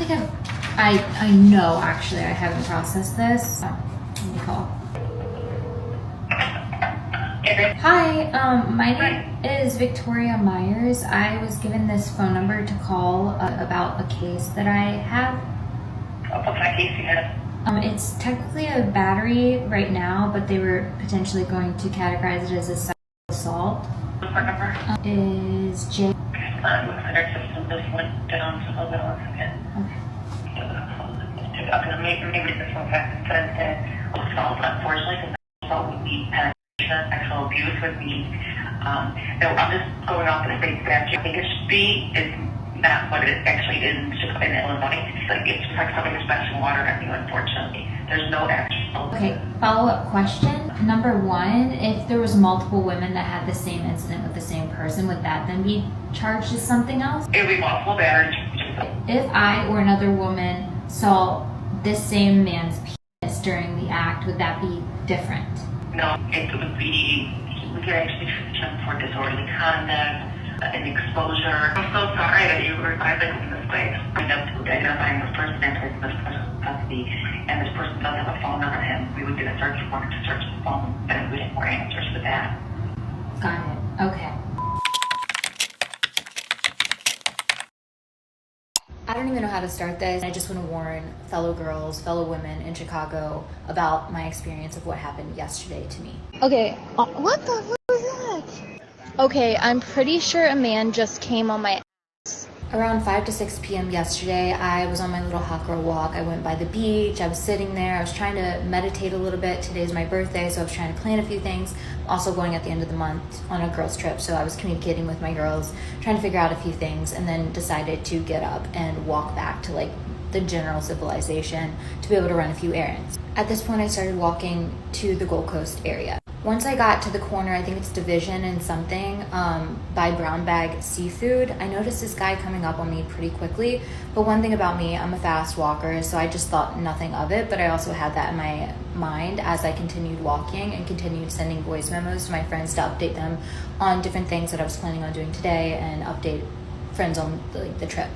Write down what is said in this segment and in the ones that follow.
think I know actually I haven't processed this. Let me call. Hi, my name is Victoria Myers. I was given this phone number to call about a case that I have. What's that case you have? It's technically a battery right now, but they were potentially going to categorize it as a sexual assault. What number? Is J. Looks like our system just went down, so hold on a second. Okay. I'm gonna maybe this one fact it says that assault, unfortunately, because assault would be penetration, sexual abuse would be, no, I'm just going off the state statute. I think it should be, it's not what it actually is in Illinois. Like, it's just like something special water at you, unfortunately. There's no actual. Okay, follow-up question. Number one, if there was multiple women that had the same incident with the same person, would that then be charged as something else? It would be multiple batteries. If I or another woman saw this same man's penis during the act, would that be different? No, it would be, we could actually treat him for disorderly conduct, and exposure. I'm so sorry that you were violating this place. I know to identifying this person and placing this person in custody, and this person does have a phone number on him. We would get a search warrant to search the phone, and we get more answers to that. Got it. Okay. I don't even know how to start this. I just want to warn fellow girls, fellow women in Chicago about my experience of what happened yesterday to me. Okay, what the fuck was that? Okay, I'm pretty sure a man just came on my ass. Around 5 to 6 p.m. yesterday, I was on my little hot girl walk. I went by the beach. I was sitting there. I was trying to meditate a little bit. Today's my birthday, so I was trying to plan a few things. I'm also going at the end of the month on a girls' trip, so I was communicating with my girls, trying to figure out a few things, and then decided to get up and walk back to like the general civilization to be able to run a few errands. At this point, I started walking to the Gold Coast area. Once I got to the corner, I think it's Division and something, by Brown Bag Seafood, I noticed this guy coming up on me pretty quickly. But one thing about me, I'm a fast walker, so I just thought nothing of it. But I also had that in my mind as I continued walking and continued sending voice memos to my friends to update them on different things that I was planning on doing today and update friends on the trip.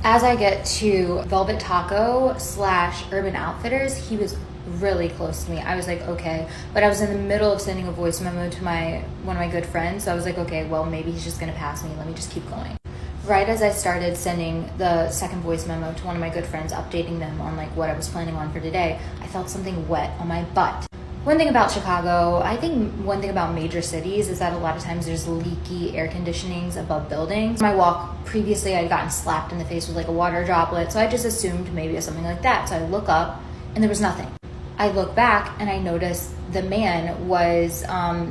As I get to Velvet Taco / Urban Outfitters, he was really close to me. I was like, okay, but I was in the middle of sending a voice memo to one of my good friends, so I was like, okay, well, maybe he's just gonna pass me. Let me just keep going. Right as I started sending the second voice memo to one of my good friends, updating them on like what I was planning on for today, I felt something wet on my butt. One thing about Chicago, I think one thing about major cities is that a lot of times there's leaky air conditionings above buildings. My walk previously, I'd gotten slapped in the face with like a water droplet, so I just assumed maybe it was something like that. So I look up and there was nothing. I look back and I notice the man was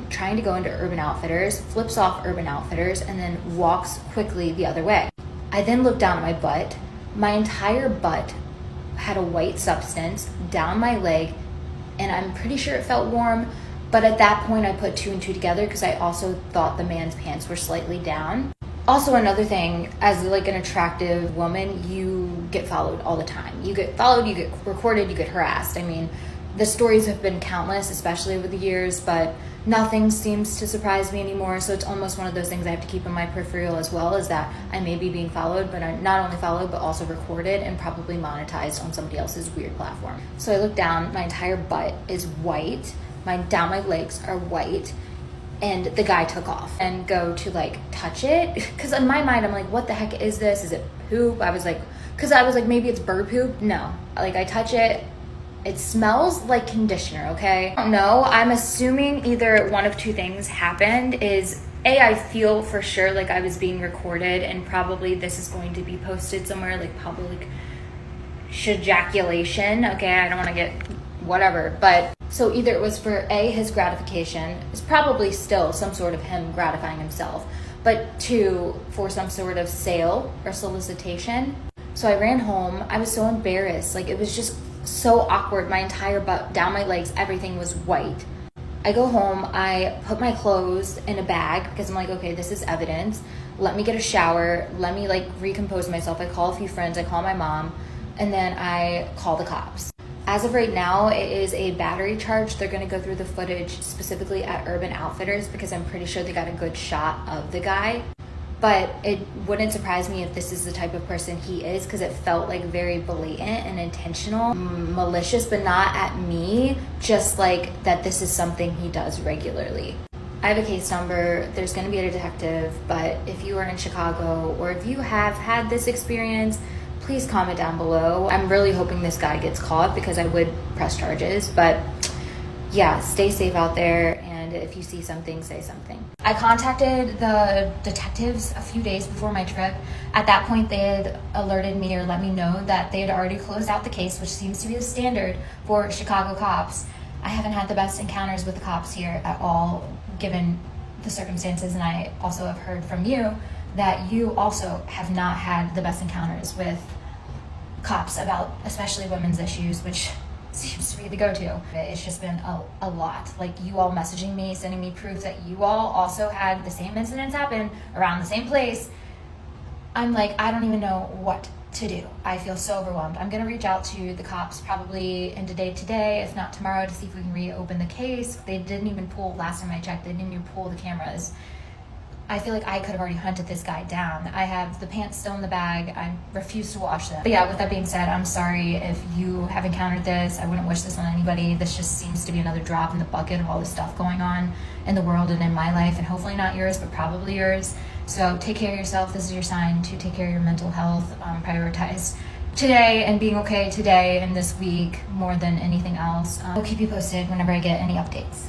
trying to go into Urban Outfitters, flips off Urban Outfitters, and then walks quickly the other way. I then look down at my butt. My entire butt had a white substance down my leg, and I'm pretty sure it felt warm, but at that point I put two and two together because I also thought the man's pants were slightly down. Also, another thing, as like an attractive woman, you get followed all the time. You get followed, you get recorded, you get harassed. I mean, the stories have been countless, especially over the years, but nothing seems to surprise me anymore. So it's almost one of those things I have to keep in my peripheral as well, is that I may be being followed, but I'm not only followed, but also recorded and probably monetized on somebody else's weird platform. So I look down, my entire butt is white, down my legs are white, and the guy took off and go to like touch it. Because in my mind, I'm like, what the heck is this? Is it poop? I was like, maybe it's bird poop. No, like I touch it. It smells like conditioner, okay? I don't know. I'm assuming either one of two things happened is A, I feel for sure like I was being recorded and probably this is going to be posted somewhere like public ejaculation. Okay, I don't want to get whatever. But so either it was for A, his gratification. It's probably still some sort of him gratifying himself. But two, for some sort of sale or solicitation. So I ran home. I was so embarrassed. Like it was just so awkward. My entire butt, down my legs, everything was white. I go home, I put my clothes in a bag because I'm like, okay, this is evidence. Let me get a shower. Let me like recompose myself. I call a few friends, I call my mom, and then I call the cops. As of right now, it is a battery charge. They're gonna go through the footage specifically at Urban Outfitters because I'm pretty sure they got a good shot of the guy. But it wouldn't surprise me if this is the type of person he is, because it felt like very blatant and intentional, malicious, but not at me, just like that this is something he does regularly. I have a case number. There's going to be a detective, but if you are in Chicago or if you have had this experience, please comment down below. I'm really hoping this guy gets caught because I would press charges, but yeah, stay safe out there. And if you see something, say something. I contacted the detectives a few days before my trip. At that point, they had alerted me or let me know that they had already closed out the case, which seems to be the standard for Chicago cops. I haven't had the best encounters with the cops here at all, given the circumstances, and I also have heard from you that you also have not had the best encounters with cops about especially women's issues, which seems to be the go-to. It's just been a lot. Like, you all messaging me, sending me proof that you all also had the same incidents happen around the same place. I'm like, I don't even know what to do. I feel so overwhelmed. I'm gonna reach out to the cops probably in today, if not tomorrow, to see if we can reopen the case. They didn't even pull, last time I checked, they didn't even pull the cameras. I feel like I could have already hunted this guy down. I have the pants still in the bag. I refuse to wash them. But yeah, with that being said, I'm sorry if you have encountered this. I wouldn't wish this on anybody. This just seems to be another drop in the bucket of all the stuff going on in the world and in my life, and hopefully not yours, but probably yours. So take care of yourself. This is your sign to take care of your mental health. Prioritize today and being okay today and this week more than anything else. I'll keep you posted whenever I get any updates.